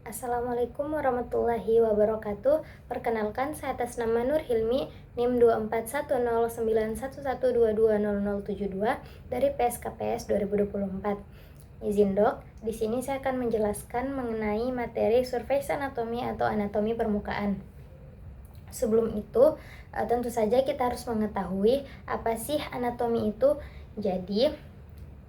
Assalamualaikum warahmatullahi wabarakatuh. Perkenalkan, saya atas nama Nur Hilmi, NIM 24109111220072 dari PSKPS 2024. Izin dok, di sini saya akan menjelaskan mengenai materi survei anatomi atau anatomi permukaan. Sebelum itu, tentu saja kita harus mengetahui apa sih anatomi itu. Jadi,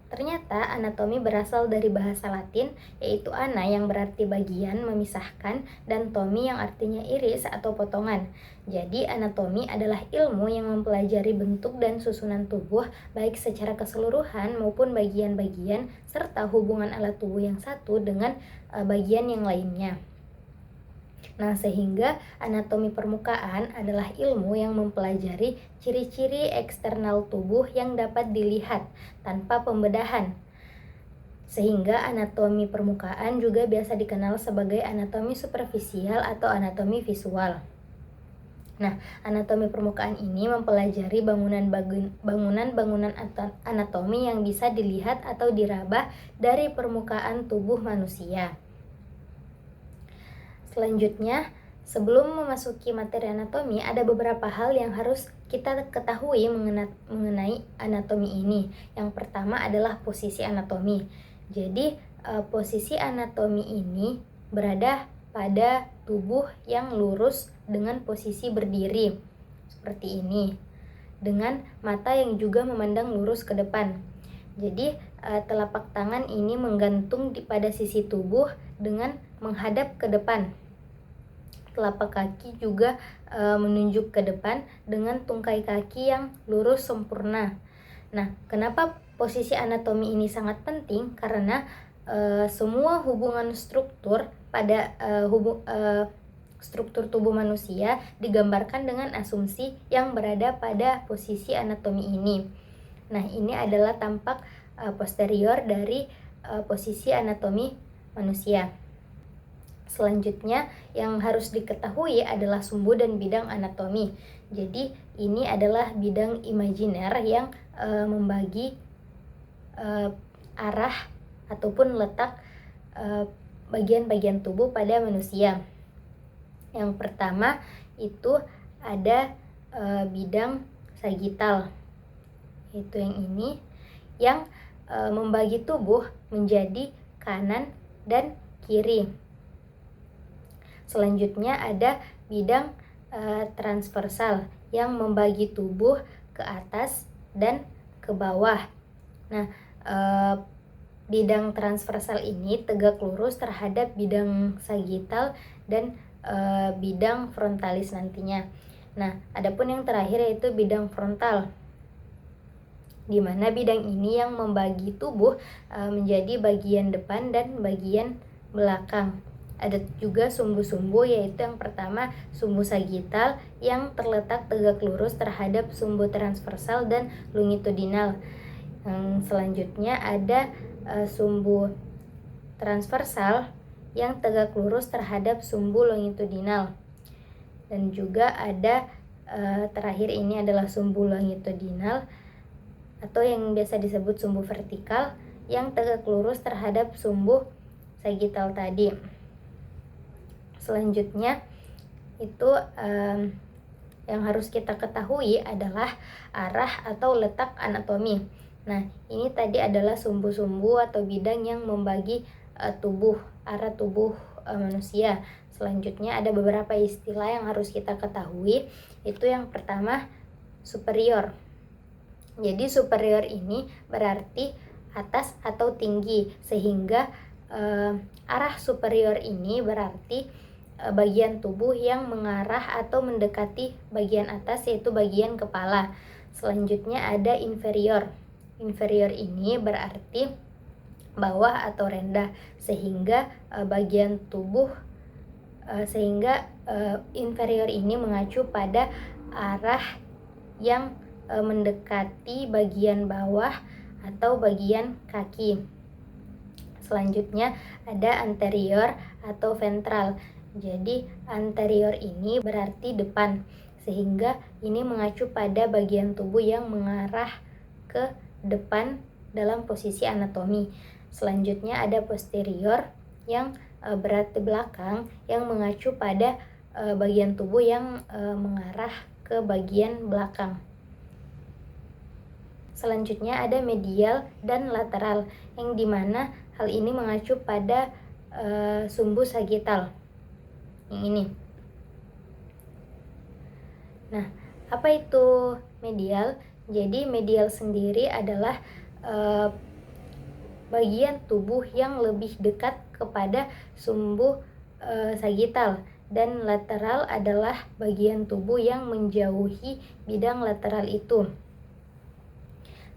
ternyata anatomi berasal dari bahasa Latin, yaitu ana yang berarti bagian, memisahkan, dan tomi yang artinya iris atau potongan. Jadi anatomi adalah ilmu yang mempelajari bentuk dan susunan tubuh, baik secara keseluruhan maupun bagian-bagian, serta hubungan alat tubuh yang satu dengan bagian yang lainnya. Nah, sehingga anatomi permukaan adalah ilmu yang mempelajari ciri-ciri eksternal tubuh yang dapat dilihat tanpa pembedahan. Sehingga anatomi permukaan juga biasa dikenal sebagai anatomi superficial atau anatomi visual. Nah, anatomi permukaan ini mempelajari bangunan-bangunan anatomi yang bisa dilihat atau diraba dari permukaan tubuh manusia. Selanjutnya, sebelum memasuki materi anatomi, ada beberapa hal yang harus kita ketahui mengenai anatomi ini. Yang pertama adalah posisi anatomi. Jadi, posisi anatomi ini berada pada tubuh yang lurus dengan posisi berdiri, seperti ini, dengan mata yang juga memandang lurus ke depan. Jadi, telapak tangan ini menggantung pada sisi tubuh dengan menghadap ke depan. Telapak kaki juga menunjuk ke depan dengan tungkai kaki yang lurus sempurna. Nah, kenapa posisi anatomi ini sangat penting? Karena semua hubungan struktur pada struktur tubuh manusia digambarkan dengan asumsi yang berada pada posisi anatomi ini. Nah, ini adalah tampak posterior dari posisi anatomi manusia. Selanjutnya, yang harus diketahui adalah sumbu dan bidang anatomi. Jadi, ini adalah bidang imajiner yang membagi arah ataupun letak bagian-bagian tubuh pada manusia. Yang pertama itu ada bidang sagital, itu yang ini, yang membagi tubuh menjadi kanan dan kiri. Selanjutnya ada bidang transversal yang membagi tubuh ke atas dan ke bawah. Nah, bidang transversal ini tegak lurus terhadap bidang sagital dan bidang frontalis nantinya. Nah, adapun yang terakhir yaitu bidang frontal, di mana bidang ini yang membagi tubuh menjadi bagian depan dan bagian belakang. Ada juga sumbu-sumbu, yaitu yang pertama sumbu sagital yang terletak tegak lurus terhadap sumbu transversal dan longitudinal. Yang selanjutnya ada sumbu transversal yang tegak lurus terhadap sumbu longitudinal. Dan juga ada terakhir ini adalah sumbu longitudinal atau yang biasa disebut sumbu vertikal yang tegak lurus terhadap sumbu sagital tadi. Selanjutnya itu yang harus kita ketahui adalah arah atau letak anatomi. Nah, ini tadi adalah sumbu-sumbu atau bidang yang membagi arah tubuh manusia. Selanjutnya ada beberapa istilah yang harus kita ketahui. Itu yang pertama, superior. Jadi superior ini berarti atas atau tinggi, sehingga arah superior ini berarti bagian tubuh yang mengarah atau mendekati bagian atas, yaitu bagian kepala. Selanjutnya ada inferior. Inferior ini berarti bawah atau rendah, sehingga bagian tubuh inferior ini mengacu pada arah yang mendekati bagian bawah atau bagian kaki. Selanjutnya ada anterior atau ventral. Jadi anterior ini berarti depan, sehingga ini mengacu pada bagian tubuh yang mengarah ke depan dalam posisi anatomi. Selanjutnya ada posterior, yang berat di belakang yang mengacu pada bagian tubuh yang mengarah ke bagian belakang. Selanjutnya ada medial dan lateral, yang dimana hal ini mengacu pada sumbu sagital yang ini. Nah, apa itu medial? Jadi medial sendiri adalah bagian tubuh yang lebih dekat kepada sumbu sagital, dan lateral adalah bagian tubuh yang menjauhi bidang lateral itu.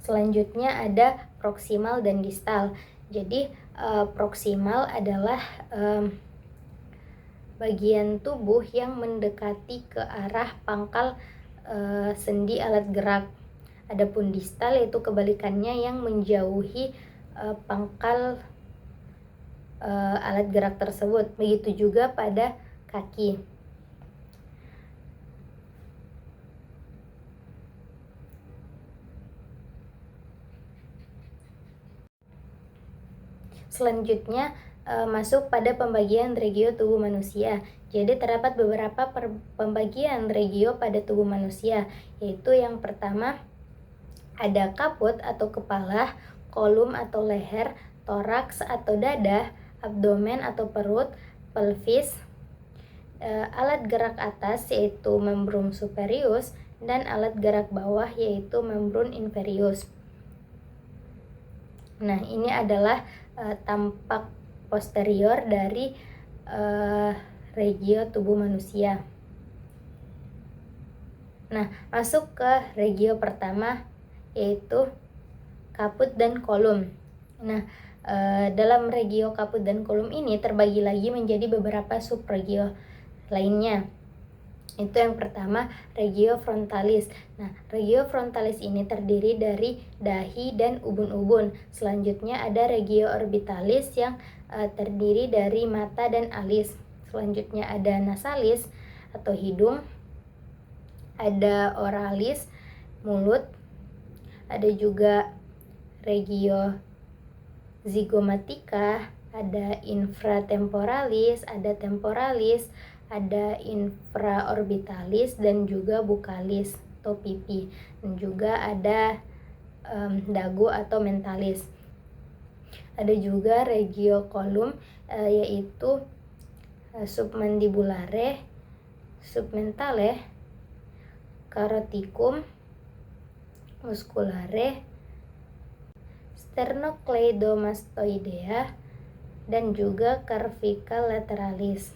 Selanjutnya ada proksimal dan distal. Jadi proksimal adalah bagian tubuh yang mendekati ke arah pangkal sendi alat gerak. Adapun distal yaitu kebalikannya, yang menjauhi pangkal alat gerak tersebut. Begitu juga pada kaki. Selanjutnya masuk pada pembagian regio tubuh manusia. Jadi terdapat beberapa pembagian regio pada tubuh manusia, yaitu yang pertama ada kaput atau kepala, kolum atau leher, toraks atau dada, abdomen atau perut, pelvis, alat gerak atas yaitu membrum superius, dan alat gerak bawah yaitu membrum inferius. Nah, ini adalah tampak posterior dari regio tubuh manusia. Nah, masuk ke regio pertama yaitu kaput dan kolum. Nah, dalam regio kaput dan kolum ini terbagi lagi menjadi beberapa subregio lainnya. Itu yang pertama regio frontalis. Nah, regio frontalis ini terdiri dari dahi dan ubun-ubun. Selanjutnya ada regio orbitalis yang terdiri dari mata dan alis. Selanjutnya ada nasalis atau hidung. Ada oralis, mulut. Ada juga regio zygomatica, ada infratemporalis, ada temporalis, ada infraorbitalis, dan juga bukalis atau pipi, dan juga ada dagu atau mentalis. Ada juga regio kolum yaitu submandibulare, submentale, caroticum, musculare, sternocleidomastoidea, dan juga cervical lateralis.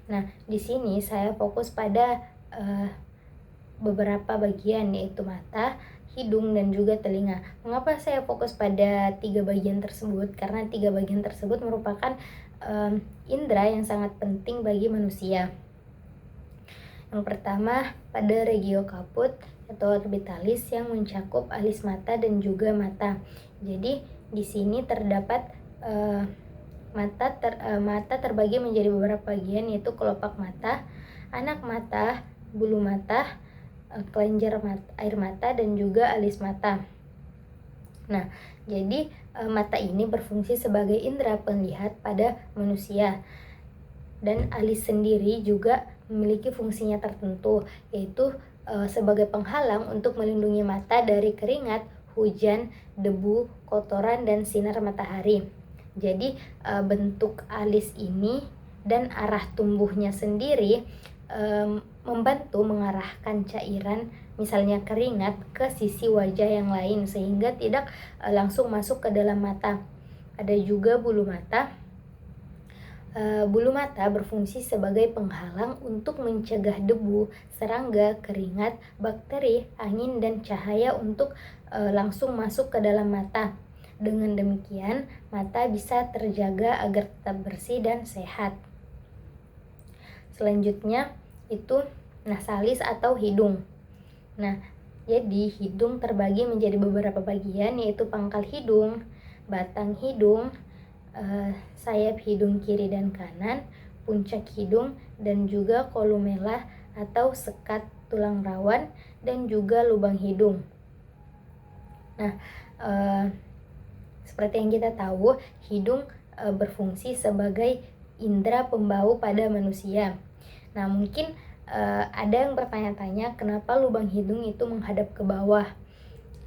Nah, di sini saya fokus pada beberapa bagian, yaitu mata, hidung, dan juga telinga. Mengapa saya fokus pada 3 bagian tersebut? Karena 3 bagian tersebut merupakan indera yang sangat penting bagi manusia. Yang pertama pada regio kaput atau orbitalis yang mencakup alis mata dan juga mata. Jadi di sini terdapat mata terbagi menjadi beberapa bagian, yaitu kelopak mata, anak mata, bulu mata, kelenjar mata, air mata, dan juga alis mata. Nah, jadi mata ini berfungsi sebagai indera penglihat pada manusia, dan alis sendiri juga memiliki fungsinya tertentu, yaitu sebagai penghalang untuk melindungi mata dari keringat, hujan, debu, kotoran, dan sinar matahari. Jadi bentuk alis ini dan arah tumbuhnya sendiri membantu mengarahkan cairan, misalnya keringat, ke sisi wajah yang lain sehingga tidak langsung masuk ke dalam mata. Ada juga bulu mata. Bulu mata berfungsi sebagai penghalang untuk mencegah debu, serangga, keringat, bakteri, angin, dan cahaya untuk langsung masuk ke dalam mata. Dengan demikian, mata bisa terjaga agar tetap bersih dan sehat. Selanjutnya itu nasalis atau hidung. Nah, jadi hidung terbagi menjadi beberapa bagian, yaitu pangkal hidung, batang hidung, sayap hidung kiri dan kanan, puncak hidung, dan juga kolumella atau sekat tulang rawan, dan juga lubang hidung. Nah, eh, seperti yang kita tahu, hidung berfungsi sebagai indera pembau pada manusia. Nah, mungkin ada yang bertanya-tanya kenapa lubang hidung itu menghadap ke bawah.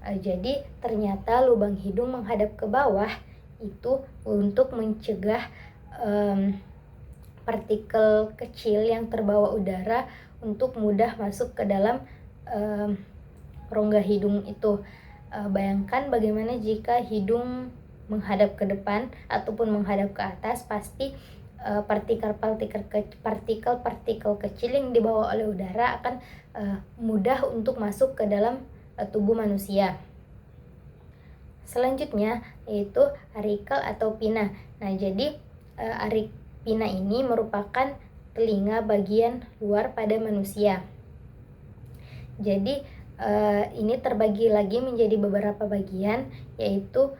Jadi ternyata lubang hidung menghadap ke bawah itu untuk mencegah partikel kecil yang terbawa udara untuk mudah masuk ke dalam rongga hidung itu. Bayangkan bagaimana jika hidung menghadap ke depan ataupun menghadap ke atas, pasti partikel-partikel kecil yang dibawa oleh udara akan mudah untuk masuk ke dalam tubuh manusia. Selanjutnya yaitu arikel atau pinna. Nah, jadi pinna ini merupakan telinga bagian luar pada manusia. Jadi ini terbagi lagi menjadi beberapa bagian, yaitu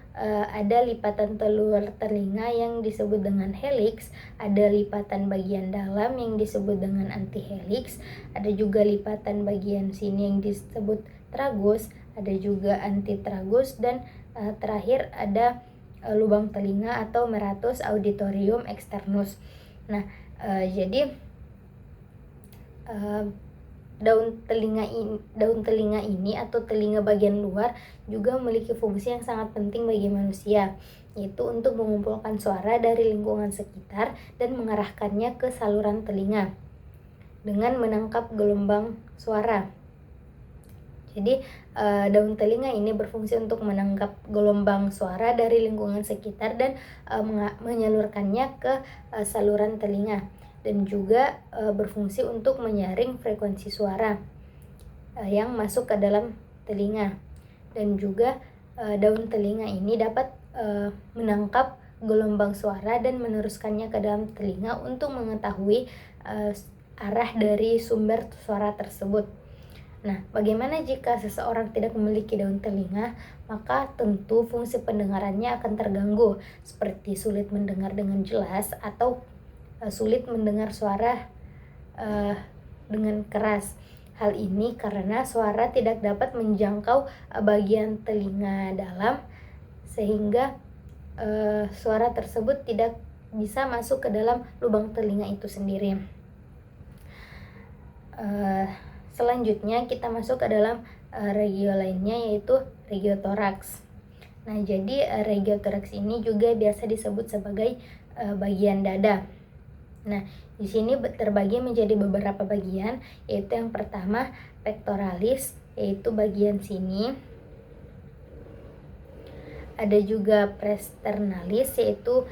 ada lipatan telur telinga yang disebut dengan helix, ada lipatan bagian dalam yang disebut dengan antihelix, ada juga lipatan bagian sini yang disebut tragus, ada juga antitragus, dan terakhir ada lubang telinga atau meratus auditorium externus. Nah, jadi daun telinga ini atau telinga bagian luar juga memiliki fungsi yang sangat penting bagi manusia, yaitu untuk mengumpulkan suara dari lingkungan sekitar dan mengarahkannya ke saluran telinga dengan menangkap gelombang suara. Jadi daun telinga ini berfungsi untuk menangkap gelombang suara dari lingkungan sekitar dan menyalurkannya ke saluran telinga, dan juga berfungsi untuk menyaring frekuensi suara yang masuk ke dalam telinga. Dan juga daun telinga ini dapat menangkap gelombang suara dan meneruskannya ke dalam telinga untuk mengetahui arah dari sumber suara tersebut. Nah, bagaimana jika seseorang tidak memiliki daun telinga? Maka tentu fungsi pendengarannya akan terganggu, seperti sulit mendengar dengan jelas atau sulit mendengar suara dengan keras. Hal ini karena suara tidak dapat menjangkau bagian telinga dalam, sehingga suara tersebut tidak bisa masuk ke dalam lubang telinga itu sendiri. Selanjutnya kita masuk ke dalam regio lainnya, yaitu regiotoraks. Nah, jadi regiotoraks ini juga biasa disebut sebagai bagian dada. Nah, di sini terbagi menjadi beberapa bagian, yaitu yang pertama pectoralis, yaitu bagian sini. Ada juga presternalis, yaitu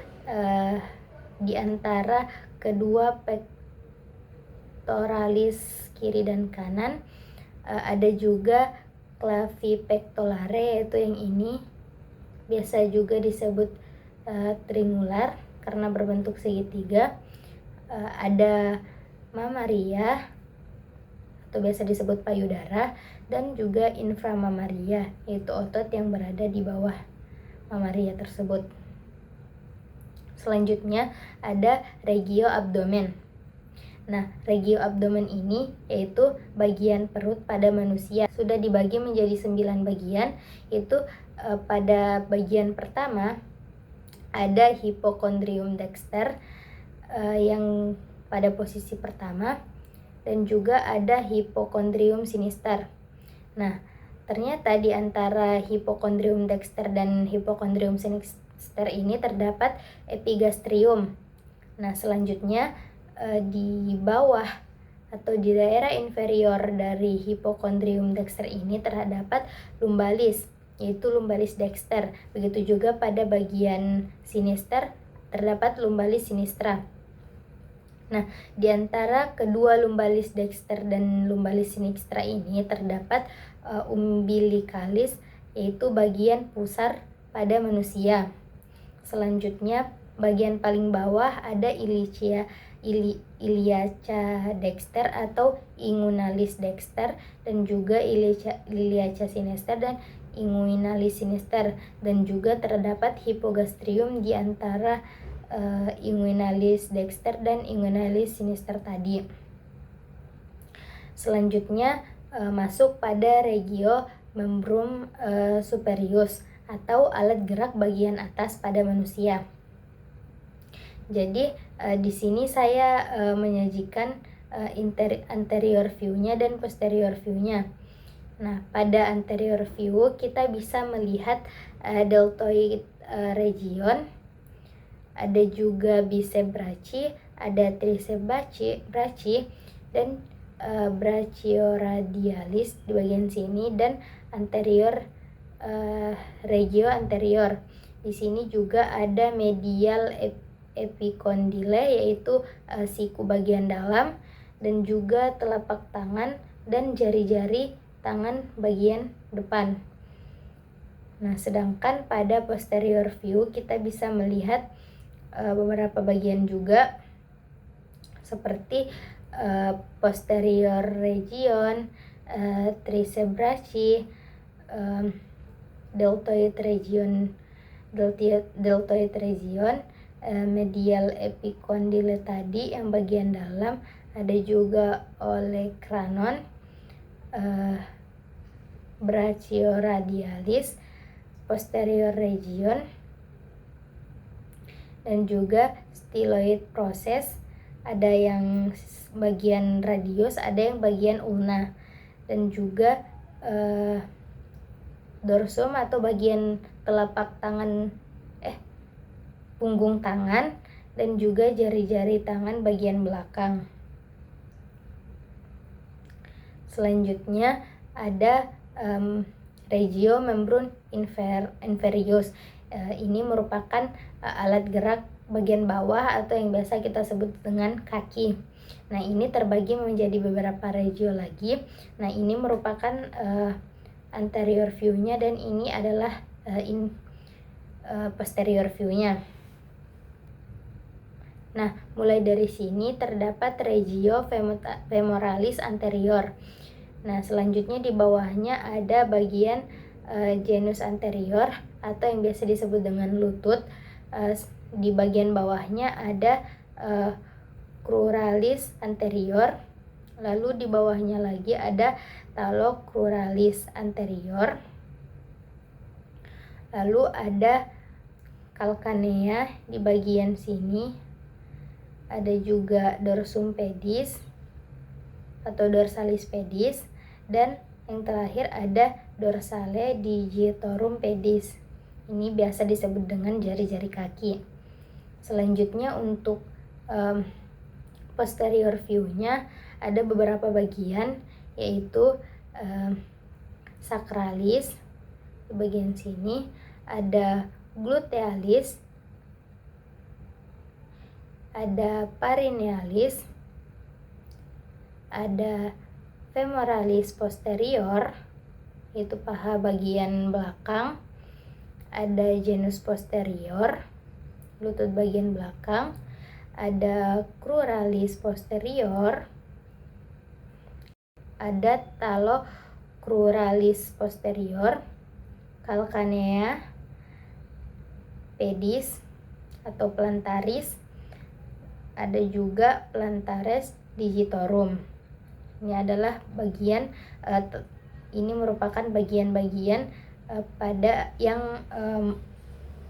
di antara kedua pectoralis kiri dan kanan. Ada juga clavipectolare, yaitu yang ini, biasa juga disebut triangular karena berbentuk segitiga. Ada mamaria atau biasa disebut payudara, dan juga inframamaria, yaitu otot yang berada di bawah mamaria tersebut. Selanjutnya ada regio abdomen. Nah, regio abdomen ini yaitu bagian perut pada manusia. Sudah dibagi menjadi 9 bagian, yaitu pada bagian pertama ada hipokondrium dexter yang pada posisi pertama, dan juga ada hipokondrium sinister. Nah, ternyata di antara hipokondrium dexter dan hipokondrium sinister ini terdapat epigastrium. Nah, selanjutnya di bawah atau di daerah inferior dari hipokondrium dexter ini terdapat lumbalis, yaitu lumbalis dexter. Begitu juga pada bagian sinister terdapat lumbalis sinistra. Nah, di antara kedua lumbalis dexter dan lumbalis sinistra ini terdapat umbilicalis, yaitu bagian pusar pada manusia. Selanjutnya, bagian paling bawah ada iliaca dexter atau inguinalis dexter, dan juga iliaca sinister dan inguinalis sinister, dan juga terdapat hipogastrium di antara inguinalis dexter dan inguinalis sinister tadi. Selanjutnya masuk pada regio membrum superius atau alat gerak bagian atas pada manusia. Jadi di sini saya menyajikan anterior view-nya dan posterior view-nya. Nah, pada anterior view kita bisa melihat deltoid region, ada juga bicep brachii, ada tricep brachii dan brachioradialis di bagian sini, dan anterior regio anterior. Di sini juga ada medial epicondyle, yaitu siku bagian dalam, dan juga telapak tangan dan jari-jari tangan bagian depan. Nah, sedangkan pada posterior view kita bisa melihat beberapa bagian juga, seperti posterior region, tricep brachii, deltoid region, medial epicondyle tadi yang bagian dalam, ada juga olecranon, brachioradialis, posterior region, dan juga styloid process, ada yang bagian radius, ada yang bagian ulna, dan juga dorsum atau bagian telapak tangan punggung tangan, dan juga jari-jari tangan bagian belakang. Selanjutnya ada regio membrum inferius. Ini merupakan alat gerak bagian bawah atau yang biasa kita sebut dengan kaki. Nah, ini terbagi menjadi beberapa regio lagi. Nah, ini merupakan anterior view-nya, dan ini adalah posterior view-nya. Nah, mulai dari sini terdapat regio femoralis anterior. Nah, selanjutnya di bawahnya ada bagian genus anterior atau yang biasa disebut dengan lutut. Di bagian bawahnya ada cruralis anterior. Lalu di bawahnya lagi ada talocruralis anterior. Lalu ada calcanea di bagian sini. Ada juga dorsum pedis atau dorsalis pedis, dan yang terakhir ada dorsale digitorum pedis. Ini biasa disebut dengan jari-jari kaki. Selanjutnya untuk posterior view-nya ada beberapa bagian, yaitu sacralis di bagian sini, ada glutealis, ada perinealis, ada femoralis posterior, yaitu paha bagian belakang, ada genus posterior, lutut bagian belakang, ada cruralis posterior, ada talocruralis posterior, calcanea pedis atau plantaris, ada juga plantaris digitorum. Ini adalah bagian ini merupakan bagian-bagian pada yang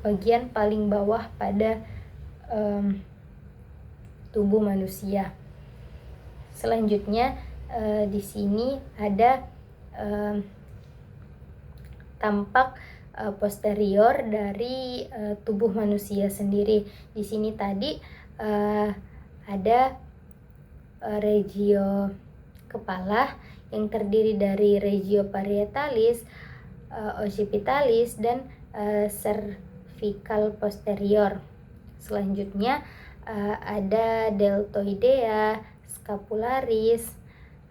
bagian paling bawah pada tubuh manusia. Selanjutnya di sini ada tampak posterior dari tubuh manusia sendiri. Di sini tadi ada regio kepala yang terdiri dari regio parietalis, occipitalis, dan cervical posterior. Selanjutnya ada deltoidea, scapularis,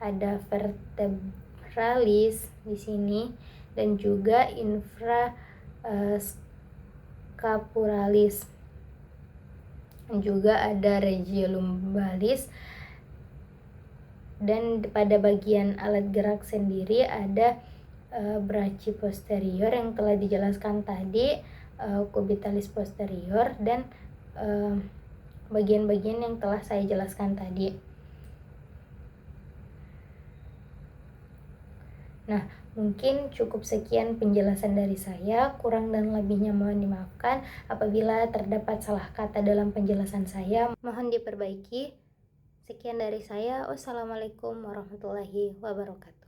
ada vertebralis di sini, dan juga infrascapularis. Juga ada regio lumbalis, dan pada bagian alat gerak sendiri ada brachii posterior yang telah dijelaskan tadi, cubitalis posterior, dan bagian-bagian yang telah saya jelaskan tadi. Nah, Mungkin cukup sekian penjelasan dari saya, kurang dan lebihnya mohon dimaafkan. Apabila terdapat salah kata dalam penjelasan saya, mohon diperbaiki. Sekian dari saya. Wassalamualaikum warahmatullahi wabarakatuh.